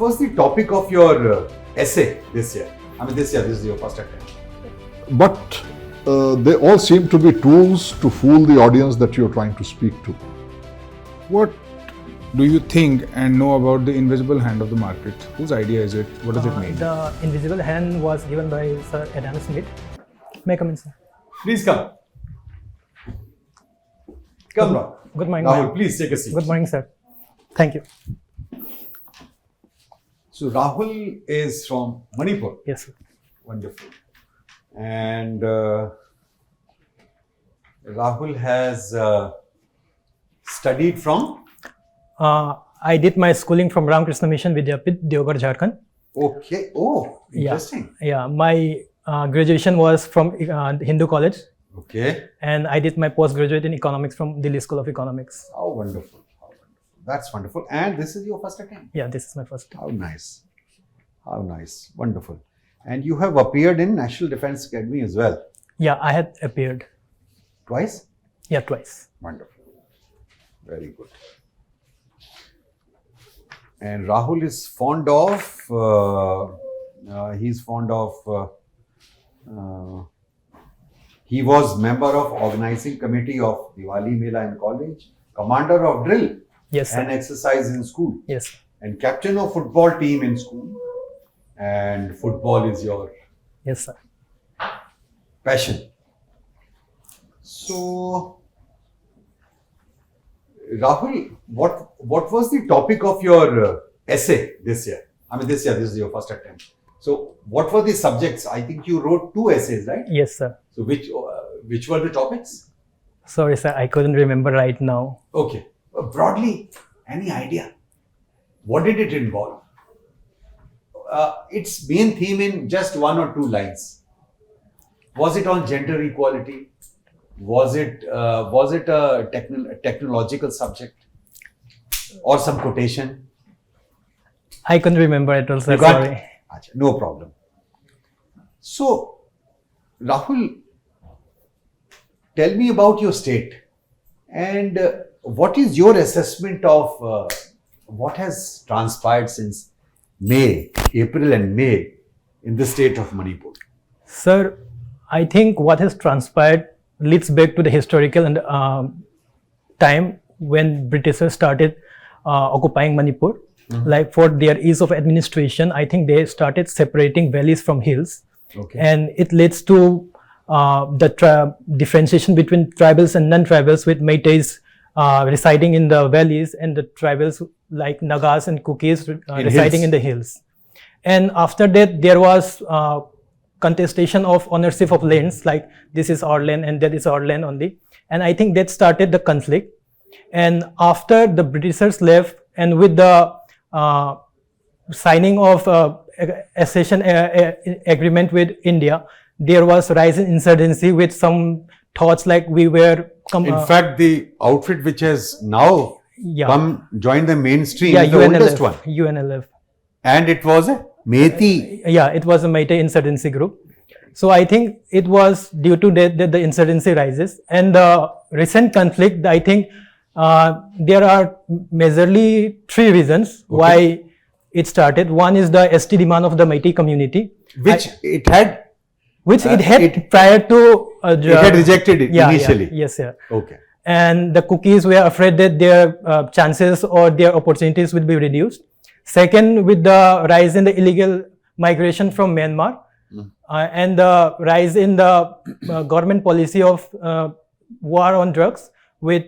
was the topic of your essay this year? I mean, this is your first attempt. But they all seem to be tools to fool the audience that you're trying to speak to. What do you think and know about the invisible hand of the market? Whose idea is it? What does it mean? The invisible hand was given by Sir Adam Smith. May I come in, sir? Please come. Come, Rahul. Good morning. Rahul, please take a seat. Good morning, sir. Thank you. So Rahul is from Manipur. Yes, sir. Wonderful. And Rahul has studied from? I did my schooling from Ramakrishna Mission Vidyapit, Deoghar, Jharkhand. Okay. Oh, interesting. Yeah. My graduation was from Hindu College. Okay. And I did my postgraduate in economics from Delhi School of Economics. How wonderful. How wonderful. That's wonderful. And this is your first attempt? Yeah, this is my first. How nice. How nice. Wonderful. And you have appeared in National Defence Academy as well. Yeah, I had appeared. Twice? Yeah, twice. Wonderful. Very good. And Rahul is fond of, he was member of organizing committee of Diwali Mela in college, commander of drill Yes, sir. and exercise in school, Yes. and captain of football team in school. And football is your Yes, sir. passion. So, Rahul, what was the topic of your essay this year? I mean, this is your first attempt. So, what were the subjects? I think you wrote 2 essays, right? Yes, sir. So, which were the topics? Sorry, sir. I couldn't remember right now. Okay. Broadly, any idea? What did it involve? Its main theme in just 1 or 2 lines. Was it on gender equality? Was it a technological subject or some quotation? I couldn't remember at all, sir. You got Sorry. it? Achha, no problem. So, Rahul, tell me about your state and what is your assessment of what has transpired since April and May in the state of Manipur? Sir, I think what has transpired leads back to the historical and time when Britishers started occupying Manipur. Like for their ease of administration, I think they started separating valleys from hills. Okay. And it leads to the differentiation between tribals and non-tribals, with Meiteis residing in the valleys and the tribals like Nagas and Kukis residing in the hills. And after that, there was contestation of ownership of lands, like this is our land and that is our land only. And I think that started the conflict. And after the Britishers left, and with the signing of accession agreement with India, there was rise in insurgency with some thoughts like we were... In fact, the outfit which has now come join the mainstream is the UNLF, oldest one. UNLF. And it was a Meitei. Yeah, it was a Meitei insurgency group. So I think it was due to that the insurgency rises. And the recent conflict, I think there are majorly 3 reasons why it started. One is the ST demand of the Meitei community. Which it had prior to... it had rejected it initially. Yes, sir. Okay. And the Kukis were afraid that their chances or their opportunities will be reduced. Second, with the rise in the illegal migration from Myanmar and the rise in the government policy of war on drugs with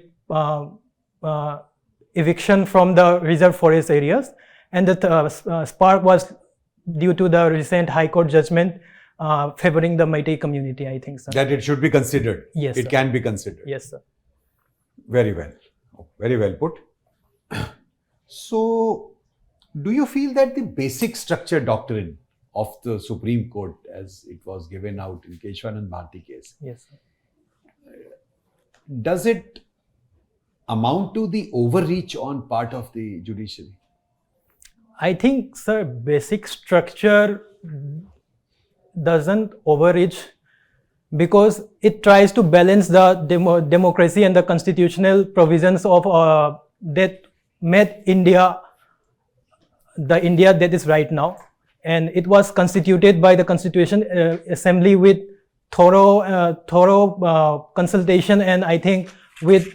eviction from the reserve forest areas. And the spark was due to the recent High Court judgment favoring the Meitei community, I think, sir. That it should be considered. Yes, it sir. can be considered. Yes, sir. Very well. Very well put. So, do you feel that the basic structure doctrine of the Supreme Court, as it was given out in Keshwanand Bharti case, Yes, sir. does it amount to the overreach on part of the judiciary? I think, sir, basic structure doesn't overreach because it tries to balance the democracy and the constitutional provisions of that made India the India that is right now, and it was constituted by the Constitution Assembly with thorough consultation, and I think with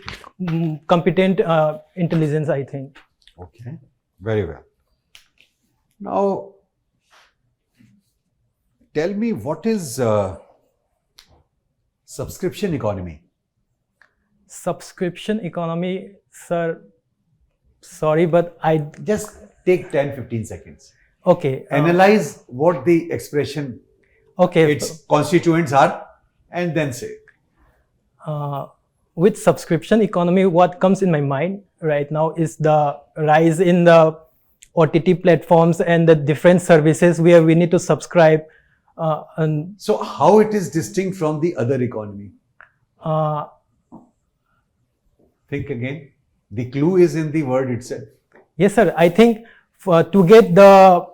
competent intelligence, I think. Okay, very well. Now, tell me, what is subscription economy? Subscription economy, sir, sorry, but I Just take 10-15 seconds. okay. Analyze what the expression, Okay. its constituents are, and then say. With subscription economy, what comes in my mind right now is the rise in the OTT platforms and the different services where we need to subscribe. And So, how it is distinct from the other economy? Think again. The clue is in the word itself. yes, sir. I think to get the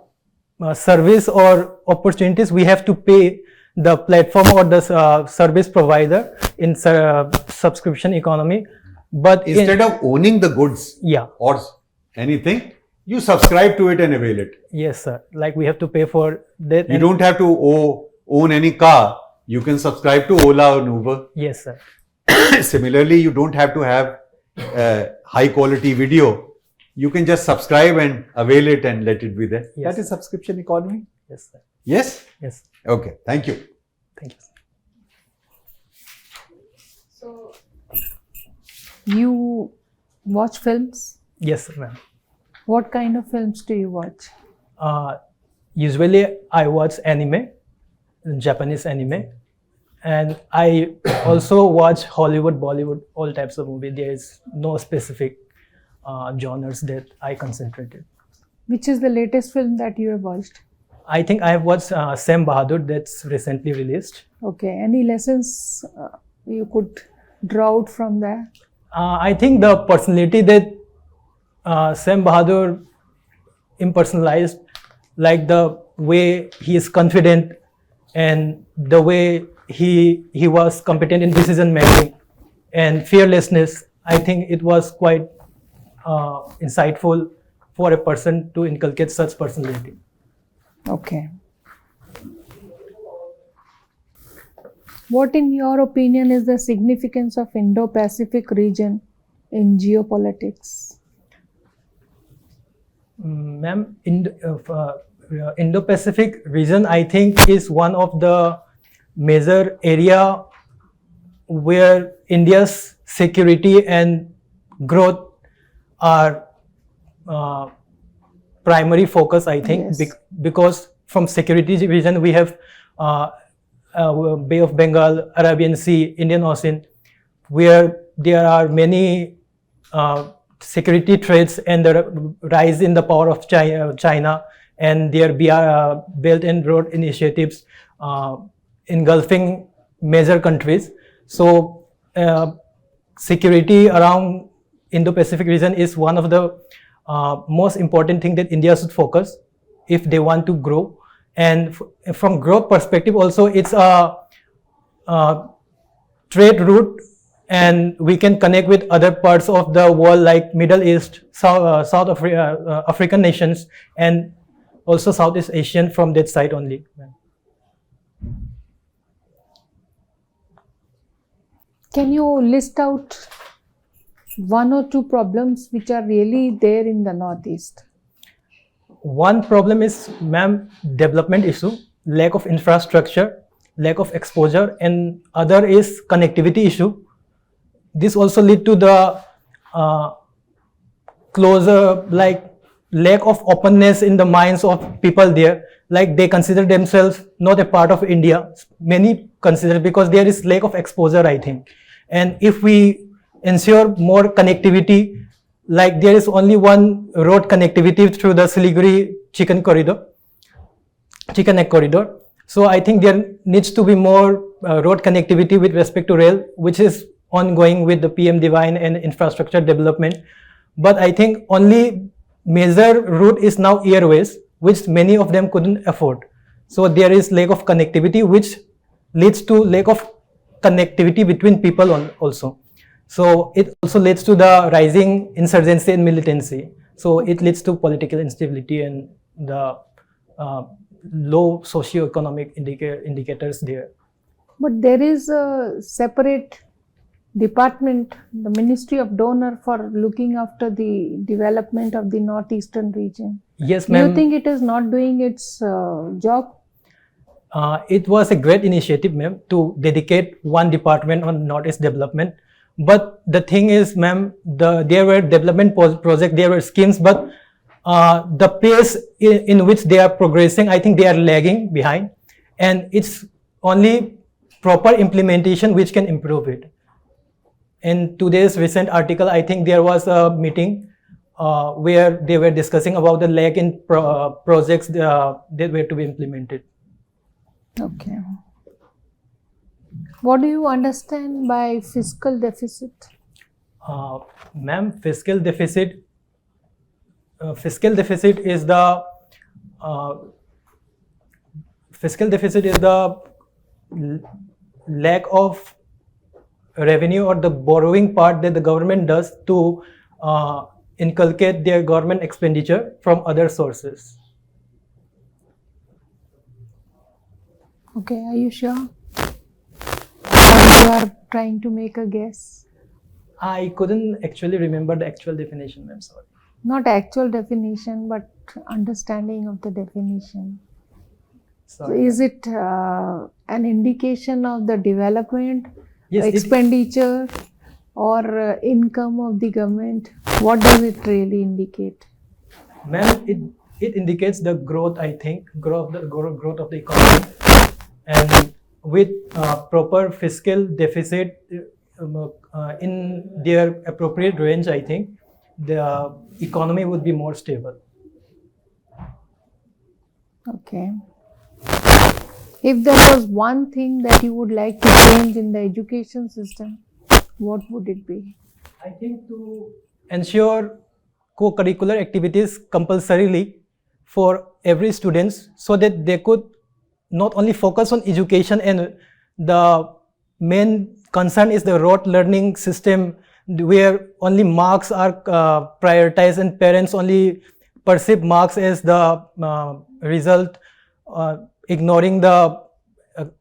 service or opportunities, we have to pay the platform or the service provider in subscription economy. But Instead of owning the goods yeah, or anything, you subscribe to it and avail it. yes, sir. Like we have to pay for that. You and- don't have to own any car. You can subscribe to Ola or Uber. Yes, sir. Similarly, you don't have to have high quality video. You can just subscribe and avail it and let it be there. Yes. That is subscription economy. Yes, sir. Yes? Yes. Okay. Thank you. Thank you, sir. So, you watch films? Yes, ma'am. What kind of films do you watch? Usually I watch anime, Japanese anime, and I also watch Hollywood, Bollywood, all types of movie. There is no specific genres that I concentrated. Which is the latest film that you have watched? I think I have watched Sam Bahadur, that's recently released. Okay, any lessons you could draw out from there? I think the personality that Sam Bahadur impersonalized, like the way he is confident and the way he was competent in decision making and fearlessness, I think it was quite insightful for a person to inculcate such personality. Okay. What, in your opinion, is the significance of Indo-Pacific region in geopolitics? Ma'am, Indo-Pacific region, I think, is one of the major area where India's security and growth are primary focus, I think, Yes. because from security region we have Bay of Bengal, Arabian Sea, Indian Ocean, where there are many security threats and the rise in the power of China and their Belt and Road initiatives engulfing major countries. So security around Indo-Pacific region is one of the most important thing that India should focus if they want to grow. And from growth perspective also, it's a trade route, and we can connect with other parts of the world like Middle East, South African nations, and also Southeast Asian from that side only. Can you list out one or two problems which are really there in the Northeast? One problem is, ma'am, development issue, lack of infrastructure, lack of exposure, and other is connectivity issue. This also lead to the closer, like lack of openness in the minds of people there. Like they consider themselves not a part of India. Many consider, because there is lack of exposure, I think. And if we ensure more connectivity, like there is only one road connectivity through the Siliguri chicken neck corridor. So I think there needs to be more road connectivity with respect to rail, which is ongoing with the PM Divine and infrastructure development. But I think only major route is now airways, which many of them couldn't afford. So there is lack of connectivity, which leads to lack of connectivity between people also. So it also leads to the rising insurgency and militancy. So it leads to political instability and the low socio-economic indicators there. But there is a separate department, the Ministry of Donor, for looking after the development of the northeastern region. Yes, Do ma'am. you think it is not doing its job? It was a great initiative, ma'am, to dedicate one department on Northeast development. But the thing is, ma'am, there were development projects, there were schemes, but the pace in which they are progressing, I think they are lagging behind. And it's only proper implementation which can improve it. In today's recent article, I think there was a meeting where they were discussing about the lag in projects that were to be implemented. Okay. What do you understand by fiscal deficit? Ma'am, fiscal deficit is the lack of revenue or the borrowing part that the government does to inculcate their government expenditure from other sources. Okay, are you sure? Or you are trying to make a guess? I couldn't actually remember the actual definition, ma'am, sorry. Not actual definition, but understanding of the definition. So Sorry. is it an indication of the development, Yes, expenditure, or income of the government? What does it really indicate? Ma'am, it indicates the growth, I think, growth of the economy. And with proper fiscal deficit in their appropriate range, I think the economy would be more stable. Okay. If there was one thing that you would like to change in the education system, what would it be? I think to ensure co-curricular activities compulsorily for every student so that they could not only focus on education, and the main concern is the rote learning system where only marks are prioritized and parents only perceive marks as the result, ignoring the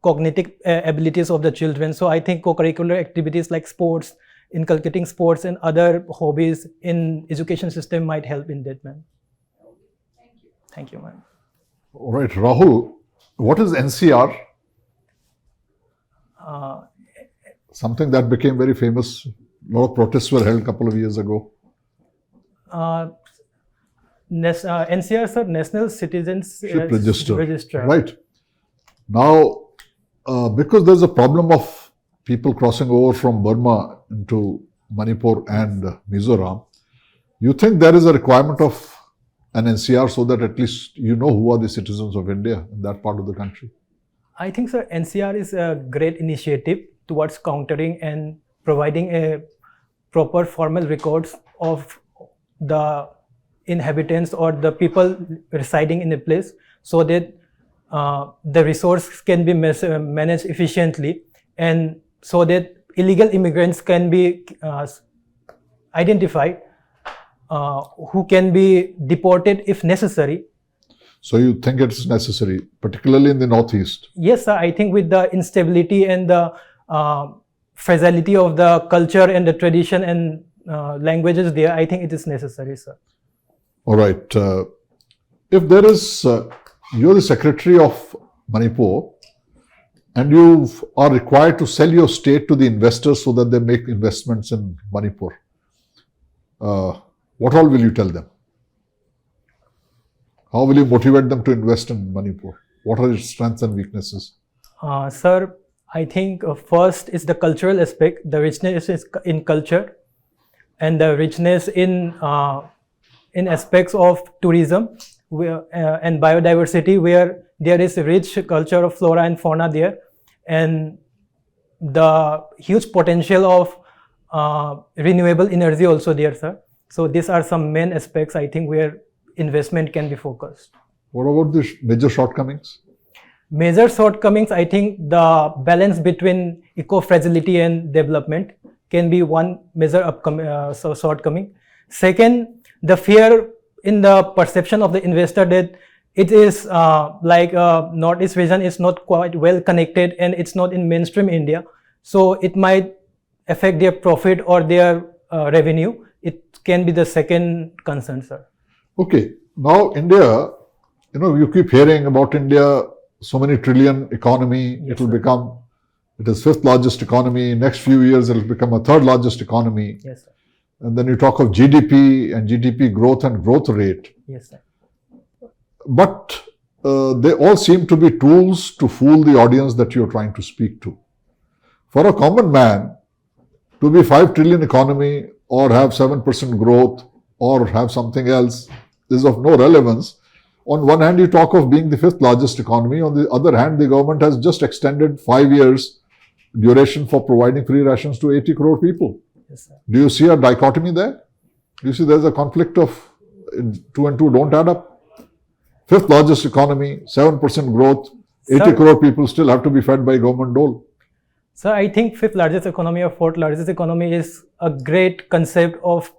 cognitive abilities of the children. So I think co-curricular activities like sports, inculcating sports and other hobbies in education system might help in that, ma'am. Thank you, ma'am. All right, Rahul, what is NCR? Something that became very famous. A lot of protests were held a couple of years ago. NCR, sir, National Citizenship Register. Right. Now, because there's a problem of people crossing over from Burma into Manipur and Mizoram, you think there is a requirement of an NCR so that at least you know who are the citizens of India in that part of the country? I think, sir, NCR is a great initiative towards countering and providing a proper formal records of the inhabitants or the people residing in a place so that the resource can be managed efficiently, and so that illegal immigrants can be identified who can be deported if necessary. So you think it is necessary, particularly in the Northeast? Yes, sir. I think with the instability and the fragility of the culture and the tradition and languages there, I think it is necessary, sir. All right. If there is, you're the secretary of Manipur and you are required to sell your state to the investors so that they make investments in Manipur, what all will you tell them? How will you motivate them to invest in Manipur? What are its strengths and weaknesses? Sir, I think first is the cultural aspect. The richness is in culture and the richness in aspects of tourism and biodiversity, where there is a rich culture of flora and fauna there, and the huge potential of renewable energy also there, sir. So these are some main aspects, I think, where investment can be focused. What about the major shortcomings? Major shortcomings, I think the balance between eco-fragility and development can be one major shortcoming. Second, the fear in the perception of the investor that it is Northeast region is not quite well connected and it's not in mainstream India. So it might affect their profit or their revenue. It can be the second concern, sir. Okay, now India, you keep hearing about India, so many trillion economy, Yes, it will sir. become, it is fifth largest economy, next few years it will become a third largest economy. Yes, sir. And then you talk of GDP and GDP growth and growth rate. Yes, sir. But they all seem to be tools to fool the audience that you're trying to speak to. For a common man, to be 5 trillion economy or have 7% growth or have something else is of no relevance. On one hand, you talk of being the fifth largest economy. On the other hand, the government has just extended 5 years duration for providing free rations to 80 crore people. Yes, sir. Do you see a dichotomy there? Do you see there's a conflict of 2 and 2 don't add up? Fifth largest economy, 7% growth, 80 Sir, crore people still have to be fed by government dole. So I think fifth largest economy or fourth largest economy is a great concept of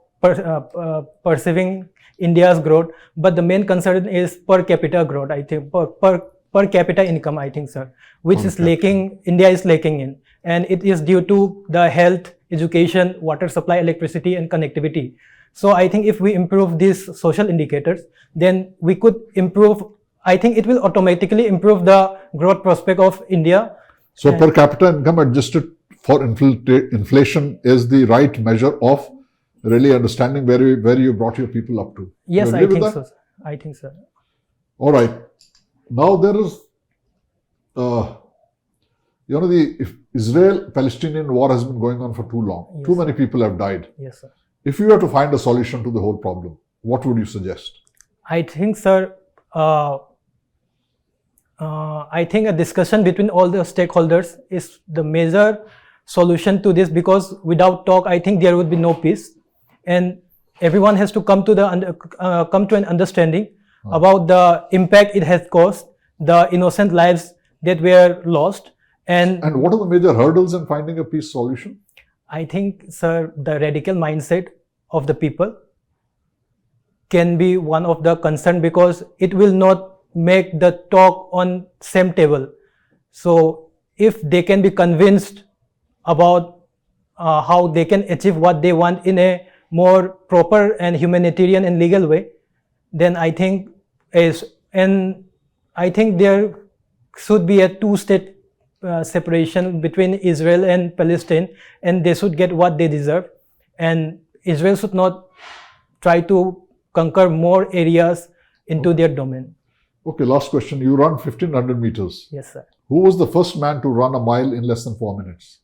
perceiving India's growth, but the main concern is per capita growth. I think per capita income, I think, sir, which Per is capita. lacking. India is lacking in, and it is due to the health, education, water supply, electricity, and connectivity. So I think if we improve these social indicators, then we could improve. I think it will automatically improve the growth prospect of India. So per capita income adjusted for inflation is the right measure of really understanding where you brought your people up to. Yes, You I agree with think that? so. Sir. I think so. All right. Now there is, the Israel-Palestinian war has been going on for too long. Yes, Too many people have died. Yes, sir. If you were to find a solution to the whole problem, what would you suggest? I think, sir, I think a discussion between all the stakeholders is the major solution to this, because without talk, I think there would be no peace, and everyone has to come to an understanding about the impact it has caused, the innocent lives that were lost, and what are the major hurdles in finding a peace solution? I think, sir, the radical mindset of the people can be one of the concern, because it will not make the talk on same table. So if they can be convinced about how they can achieve what they want in a more proper and humanitarian and legal way, then I think there should be a two-state separation between Israel and Palestine, and they should get what they deserve, and Israel should not try to conquer more areas into their domain. Okay, last question. You run 1500 meters. Yes, sir. Who was the first man to run a mile in less than 4 minutes?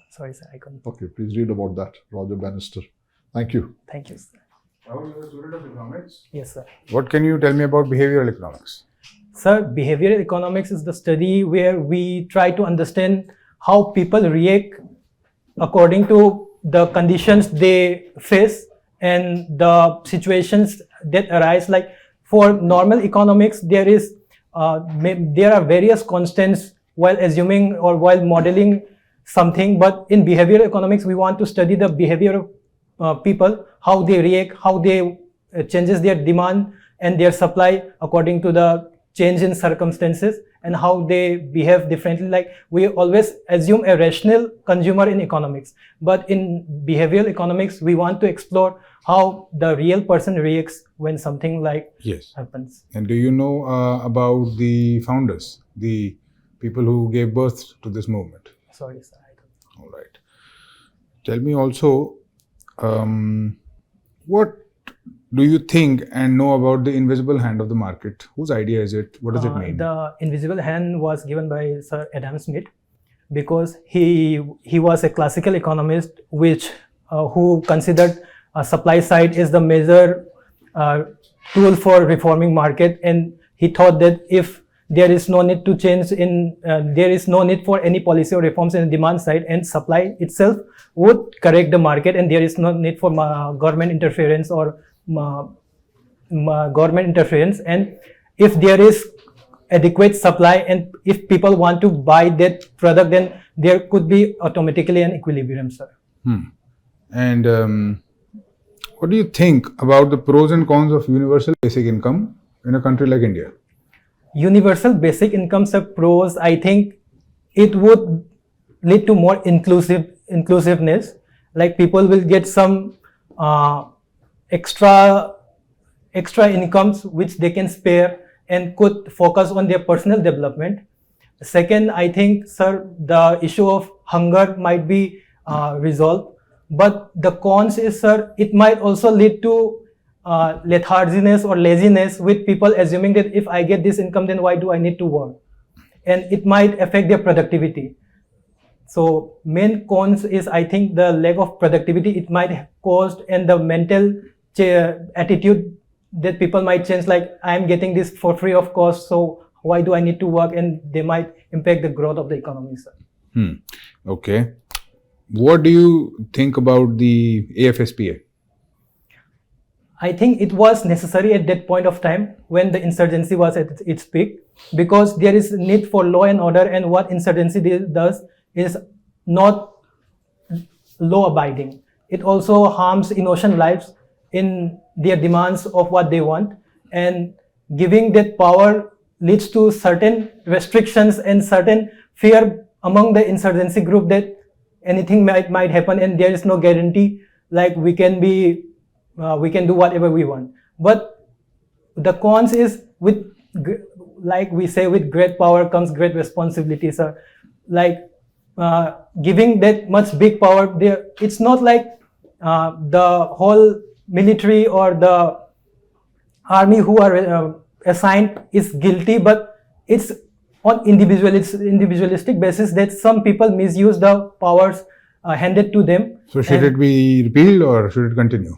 Sorry, sir, I couldn't. Okay, please read about that. Roger Bannister. Thank you. Thank you, sir. Rahul, you are a student of economics. Yes, sir. What can you tell me about behavioral economics? Sir, behavioral economics is the study where we try to understand how people react according to the conditions they face and the situations that arise. Like for normal economics, there are various constants while assuming or while modeling something, but in behavioral economics, we want to study the behavior of people, how they react, how they changes their demand and their supply according to the change in circumstances, and how they behave differently. Like we always assume a rational consumer in economics, but in behavioral economics, we want to explore how the real person reacts when something like Yes. happens. And do you know about the founders, the people who gave birth to this movement? Sorry, sir. I don't. All right. Tell me also, what do you think and know about the invisible hand of the market? Whose idea is it? What does it mean? The invisible hand was given by Sir Adam Smith, because he was a classical economist who considered supply side is the major tool for reforming market, and he thought that if there is no need to change in there is no need for any policy or reforms in the demand side, and supply itself would correct the market, and there is no need for government interference or government interference. And if there is adequate supply and if people want to buy that product, then there could be automatically an equilibrium, sir. And What do you think about the pros and cons of universal basic income in a country like India? Universal basic incomes are pros. I think it would lead to more inclusiveness. Like people will get some extra incomes which they can spare and could focus on their personal development. Second, I think, sir, the issue of hunger might be resolved. But the cons is, sir, it might also lead to letharginess or laziness, with people assuming that if I get this income, then why do I need to work? And it might affect their productivity. So main cons is, I think, the lack of productivity it might have caused, and the mental attitude that people might change, like I am getting this for free of cost, so why do I need to work? And they might impact the growth of the economy, sir. Okay. What do you think about the AFSPA? I think it was necessary at that point of time when the insurgency was at its peak, because there is need for law and order, and what insurgency does is not law abiding. It also harms innocent lives in their demands of what they want, and giving that power leads to certain restrictions and certain fear among the insurgency group that anything might happen, and there is no guarantee like we can do whatever we want. But the cons is, with, like we say, with great power comes great responsibilities. Like giving that much big power, there it's not like the whole military or the army who are assigned is guilty, but it's on individualistic basis that some people misuse the powers handed to them. So should it be repealed or should it continue?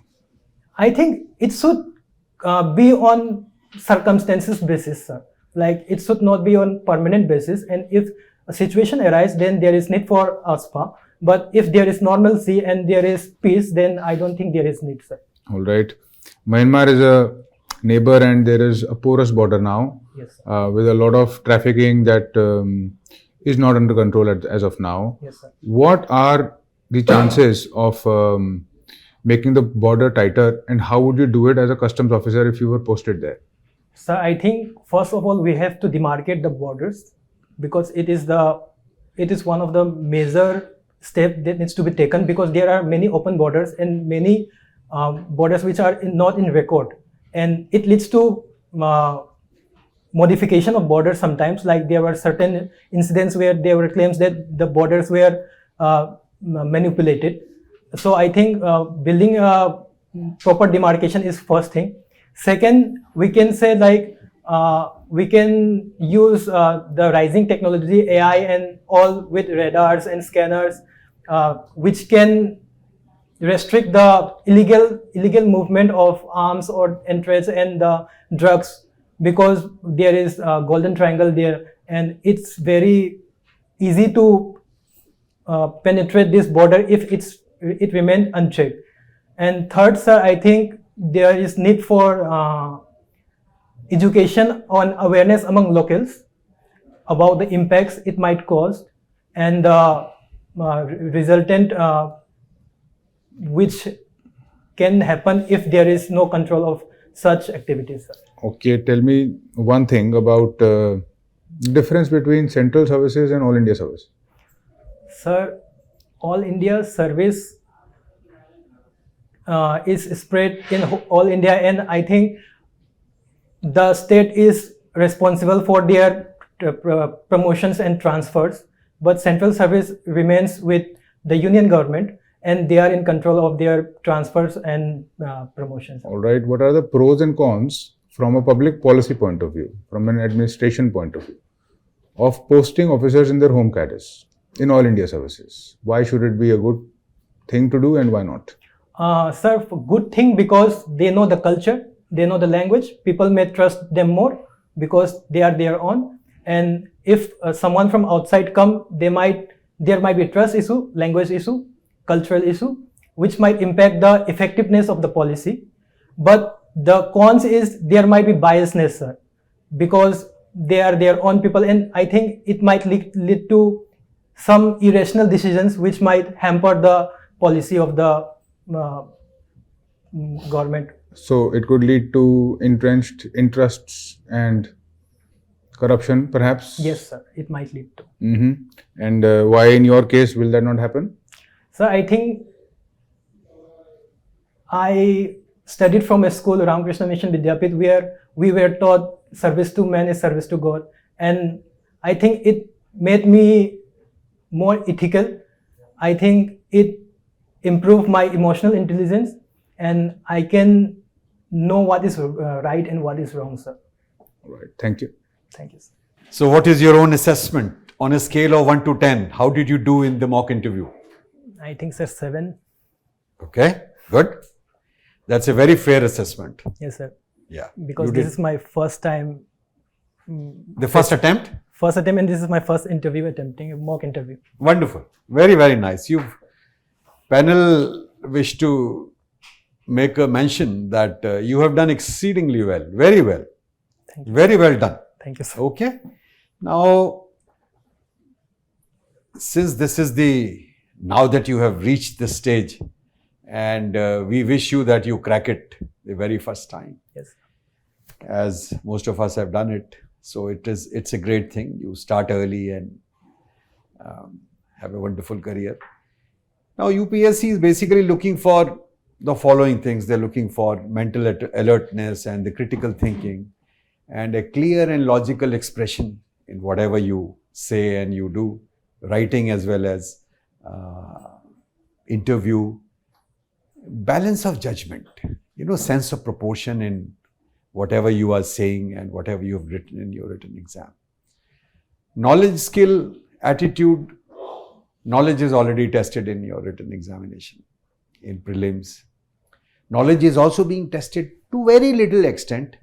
I think it should be on circumstances basis, sir. Like it should not be on permanent basis, and if a situation arises, then there is need for ASPA. But if there is normalcy and there is peace, then I don't think there is need, sir. All right. Myanmar is a neighbor and there is a porous border now. Yes, sir. With a lot of trafficking that is not under control as of now. Yes, sir. What are the chances of making the border tighter, and how would you do it as a customs officer if you were posted there? So I think first of all we have to demarcate the borders, because it is one of the major steps that needs to be taken, because there are many open borders and many borders which are not in record, and it leads to modification of borders sometimes. Like there were certain incidents where there were claims that the borders were manipulated. So I think building a proper demarcation is first thing. Second, we can say like we can use the rising technology, AI and all, with radars and scanners, which can restrict the illegal movement of arms or trades and drugs, because there is a golden triangle there, and it's very easy to penetrate this border if it remains unchecked. And third, sir, I think there is need for education on awareness among locals about the impacts it might cause, and the resultant which can happen if there is no control of such activities, sir. Okay, tell me one thing about the difference between central services and all India service. Sir, all India service is spread in all India, and I think the state is responsible for their promotions and transfers, but central service remains with the union government, and they are in control of their transfers and promotions. All right, what are the pros and cons from a public policy point of view, from an administration point of view, of posting officers in their home cadres in all India services? Why should it be a good thing to do and why not? Sir, good thing, because they know the culture, they know the language. People may trust them more because they are their own. And if someone from outside come, there might be trust issue, language issue, cultural issue, which might impact the effectiveness of the policy. But the cons is there might be biasness, sir, because they are their own people, and I think it might lead to some irrational decisions which might hamper the policy of the government. So it could lead to entrenched interests and corruption, perhaps? Yes, sir. It might lead to. And why, in your case, will that not happen? So I think I studied from a school, Ramakrishna Mission Vidyapit, where we were taught service to man is service to God. And I think it made me more ethical. I think it improved my emotional intelligence, and I can know what is right and what is wrong, sir. All right. Thank you. Thank you, sir. So what is your own assessment on a scale of 1 to 10? How did you do in the mock interview? I think, sir, 7. Okay, good. That's a very fair assessment. Yes, sir. Yeah. Because You this did. is my first time. The first attempt? First attempt, and this is my first interview attempting a mock interview. Wonderful. Very, very nice. Panel wish to make a mention that you have done exceedingly well. Very well. Thank you. Very well done. Thank you, sir. Okay. Now, since this is now that you have reached this stage, and we wish you that you crack it the very first time, Yes. as most of us have done it. So it's a great thing. You start early and have a wonderful career. Now, UPSC is basically looking for the following things. They're looking for mental alertness and the critical thinking and a clear and logical expression in whatever you say and you do, writing as well as interview, balance of judgment, sense of proportion in whatever you are saying and whatever you have written in your written exam. Knowledge, skill, attitude. Knowledge is already tested in your written examination, in prelims. Knowledge is also being tested to very little extent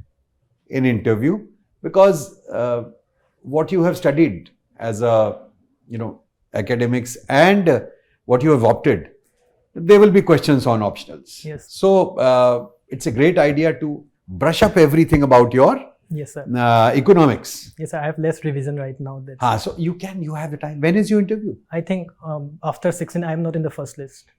in interview, because what you have studied as academics and what you have opted, there will be questions on optionals. Yes. So it's a great idea to brush up everything about your Yes, sir. economics. Yes, sir. I have less revision right now. That's So you have the time. When is your interview? I think after 16, I am not in the first list.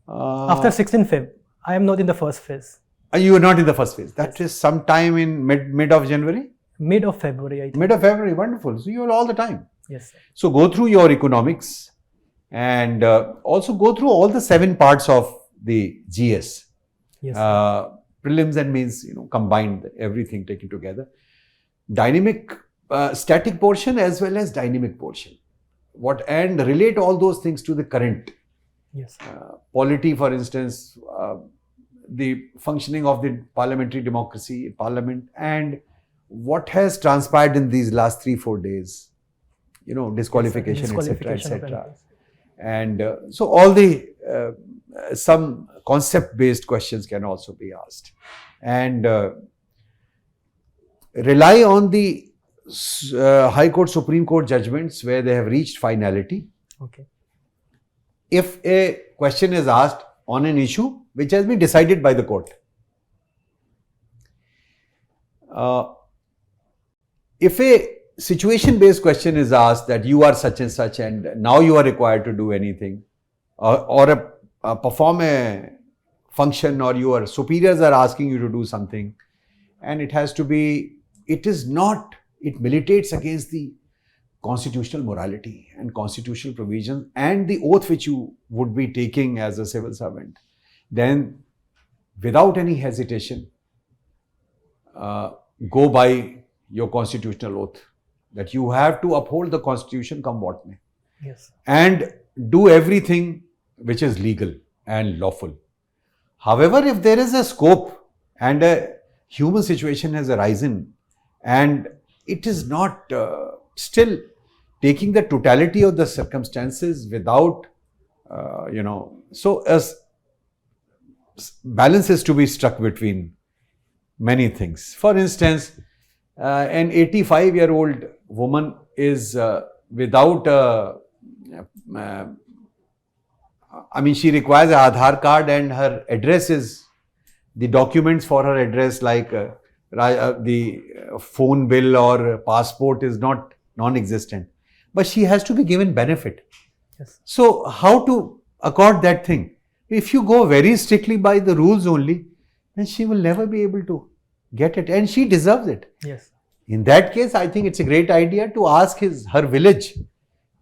After 16 Feb, I am not in the first phase. You are not in the first phase. That is sometime in mid of January? Mid of February, I think. Mid of February, wonderful. So you have all the time. Yes, sir. So go through your economics and also go through all the 7 parts of the GS. Yes, sir. Prelims and mains, combined, everything taken together. Dynamic, static portion as well as dynamic portion. And relate all those things to the current. Yes. Polity, for instance, the functioning of the parliamentary democracy, parliament, and what has transpired in these last 3-4 days, disqualification, etc., etc. And so all the some concept-based questions can also be asked, and rely on the High Court, Supreme Court judgments where they have reached finality. Okay. If a question is asked on an issue which has been decided by the court, if a situation-based question is asked that you are such and such and now you are required to do anything, or perform a function, or your superiors are asking you to do something, and it militates against the constitutional morality and constitutional provisions and the oath which you would be taking as a civil servant, then without any hesitation, go by your constitutional oath that you have to uphold the constitution come what may. Yes. And do everything which is legal and lawful. However, if there is a scope and a human situation has arisen and it is not still taking the totality of the circumstances without, so as balance is to be struck between many things. For instance, an 85-year-old woman is without she requires an Aadhaar card and her address is, the documents for her address like the phone bill or passport is non-existent. But she has to be given benefit. Yes. So how to accord that thing? If you go very strictly by the rules only, then she will never be able to get it, and she deserves it. Yes. In that case, I think it's a great idea to ask her village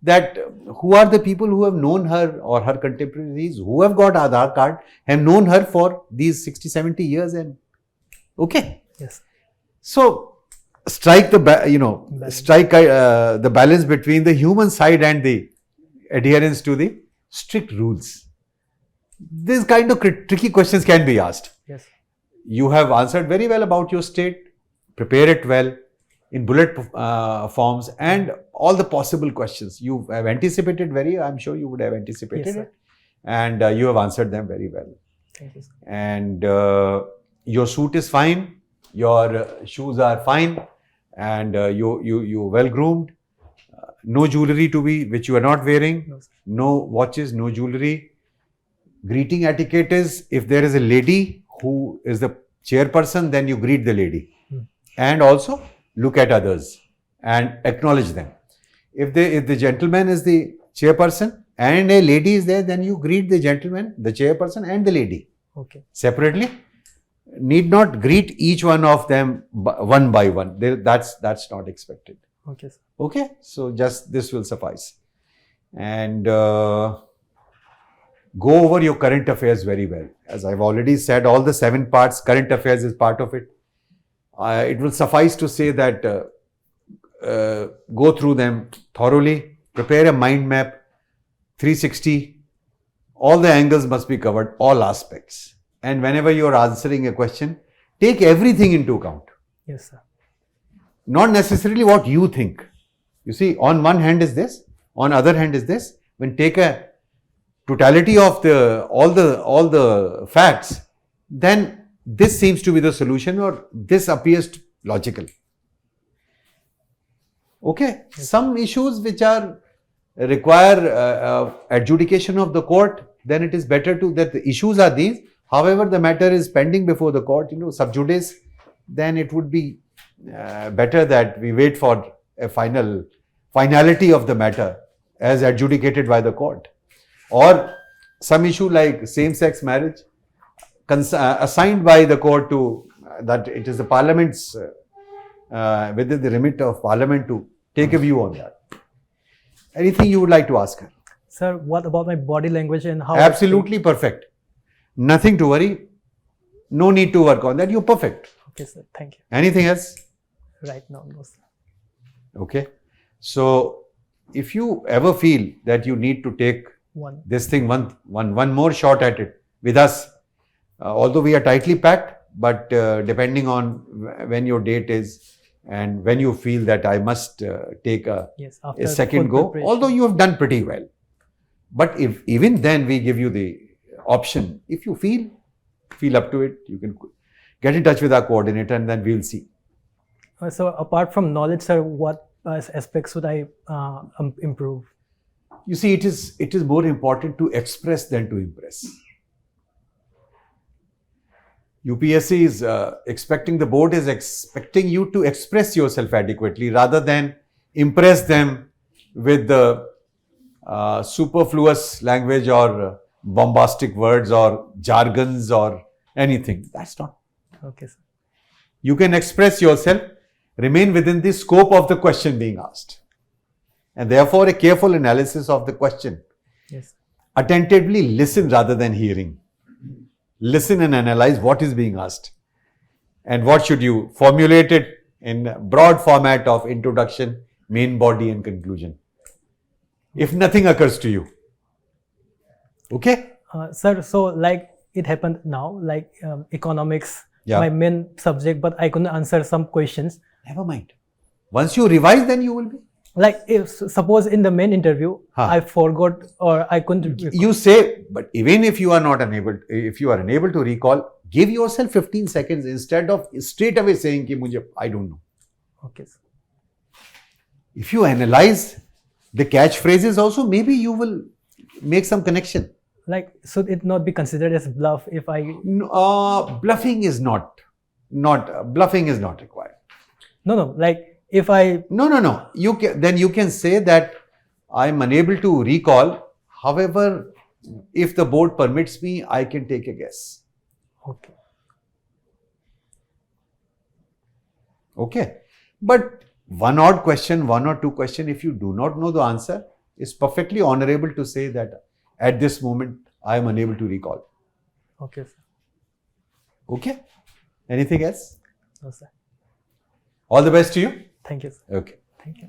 that who are the people who have known her or her contemporaries who have got Aadhaar card, have known her for these 60, 70 years, and okay. Yes. So strike the the balance between the human side and the adherence to the strict rules. This kind of tricky questions can be asked. Yes. You have answered very well about your state. Prepare it well in bullet forms and all the possible questions. You have anticipated I'm sure you would have anticipated Yes, sir. it, and you have answered them very well. Thank you, sir. And your suit is fine, your shoes are fine, and you well groomed. No jewelry which you are not wearing. No, sir. No watches, no jewelry. Greeting etiquette is, if there is a lady who is the chairperson, then you greet the lady. And also look at others and acknowledge them. If the gentleman is the chairperson and a lady is there, then you greet the gentleman, the chairperson and the lady Okay. separately. Need not greet each one of them one by one. That's not expected. Okay, sir. Okay, so just this will suffice. And go over your current affairs very well. As I've already said, all the 7 parts, current affairs is part of it. It will suffice to say that go through them thoroughly, prepare a mind map, 360, all the angles must be covered, all aspects. And whenever you are answering a question, take everything into account. Yes, sir. Not necessarily what you think. You see, on one hand is this, on other hand is this. When take a totality of all the facts, then this seems to be the solution, or this appears logical. Okay, some issues which require adjudication of the court, then it is better that the issues are these. However, the matter is pending before the court, sub judice, then it would be better that we wait for a finality of the matter as adjudicated by the court. Or some issue like same-sex marriage, assigned by the court to that it is the parliament's within the remit of parliament to take a view on that. Anything you would like to ask her? Sir, what about my body language and how? Absolutely perfect. Nothing to worry. No need to work on that. You're perfect. Okay, sir. Thank you. Anything else? Right now, no, sir. Okay. So if you ever feel that you need to take this thing one more shot at it with us, although we are tightly packed, but depending on when your date is and when you feel that I must take a second go, although you have done pretty well. But if even then we give you the option, if you feel up to it, you can get in touch with our coordinator and then we'll see. So apart from knowledge, sir, what aspects should I improve? You see, it is more important to express than to impress. UPSC is the board is expecting you to express yourself adequately rather than impress them with the superfluous language or bombastic words or jargons or anything. That's not. Okay, sir. You can express yourself, remain within the scope of the question being asked. And therefore, a careful analysis of the question. Yes. Attentively listen rather than hearing. Listen and analyze what is being asked. And what should you formulate it in broad format of introduction, main body and conclusion. If nothing occurs to you. Okay? Sir, so like it happened now, like economics, my main subject, but I couldn't answer some questions. Never mind. Once you revise, then you will be. Like if suppose in the main interview, I forgot or I couldn't. You say, but even if you are unable to recall, give yourself 15 seconds instead of straight away saying ki I don't know. Okay, sir. If you analyze the catchphrases also, maybe you will make some connection. Like, should it not be considered as bluff if I... bluffing is not required. No, like if I... No. You can say that I am unable to recall. However, if the board permits me, I can take a guess. Okay. Okay. But one odd question, one or two question, if you do not know the answer, it's perfectly honorable to say that at this moment, I am unable to recall. Okay, sir. Okay. Anything else? No, sir. All the best to you. Thank you, sir. Okay. Thank you.